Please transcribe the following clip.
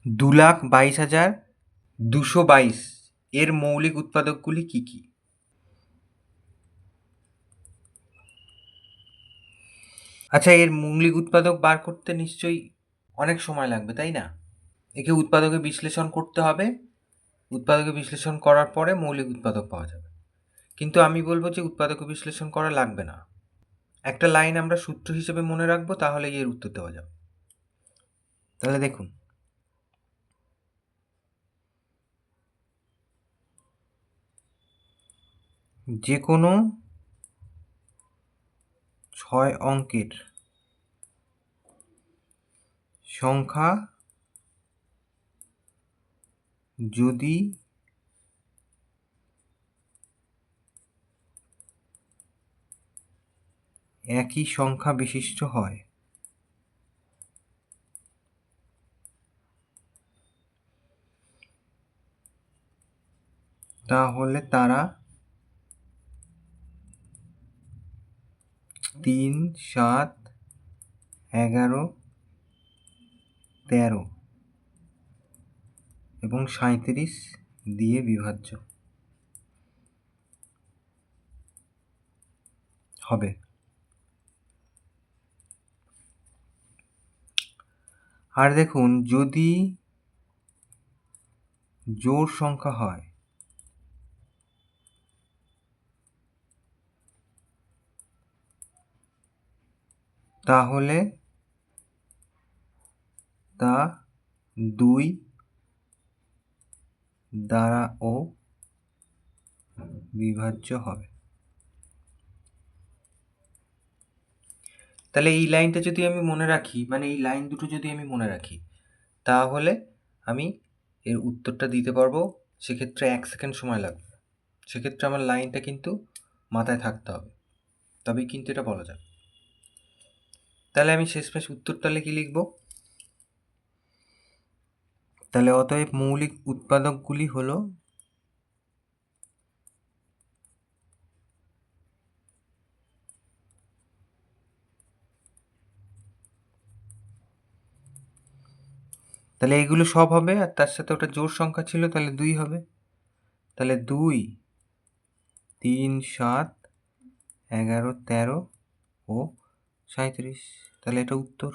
2,22,222 এর মৌলিক উৎপাদকগুলি কি কি? আচ্ছা, এর মৌলিক উৎপাদক বার করতে নিশ্চয়ই অনেক সময় লাগবে, তাই না? একে উৎপাদকে বিশ্লেষণ করতে হবে, উৎপাদকে বিশ্লেষণ করার পরে মৌলিক উৎপাদক পাওয়া যাবে। কিন্তু আমি বলবো যে উৎপাদকে বিশ্লেষণ করা লাগবে না, একটা লাইন আমরা সূত্র হিসেবে মনে রাখবো, তাহলেই এর উত্তর দেওয়া যাবে। তাহলে দেখুন, যে কোনো 6 অঙ্কের সংখ্যা যদি একই সংখ্যা বিশিষ্ট হয়, তাহলে তারা 3, 7, 11, 13 এবং 37 দিয়ে বিভাজ্য হবে। আর দেখুন, যদি জোড় সংখ্যা হয়, তাহলে তা 2 দ্বারাও বিভাজ্য হবে। তাহলে এই লাইনটা যদি আমি মনে রাখি, মানে এই লাইন দুটো যদি আমি মনে রাখি, তাহলে আমি এর উত্তরটা দিতে পারবো। সেক্ষেত্রে 1 সেকেন্ড সময় লাগবে। সেক্ষেত্রে আমার লাইনটা কিন্তু মাথায় থাকতে হবে, তবেই কিন্তু এটা বলা যাবে। তাহলে আমি শেষমেশ উত্তরটা কি লিখব? তাহলে অতএব মৌলিক উৎপাদকগুলি হলো তাহলে এইগুলো সব হবে, আর তার সাথে ওটা জোড় সংখ্যা ছিল, তাহলে 2 হবে। তাহলে 2, 3, 7, 11, 13 ও 37। তাহলে এটা উত্তর।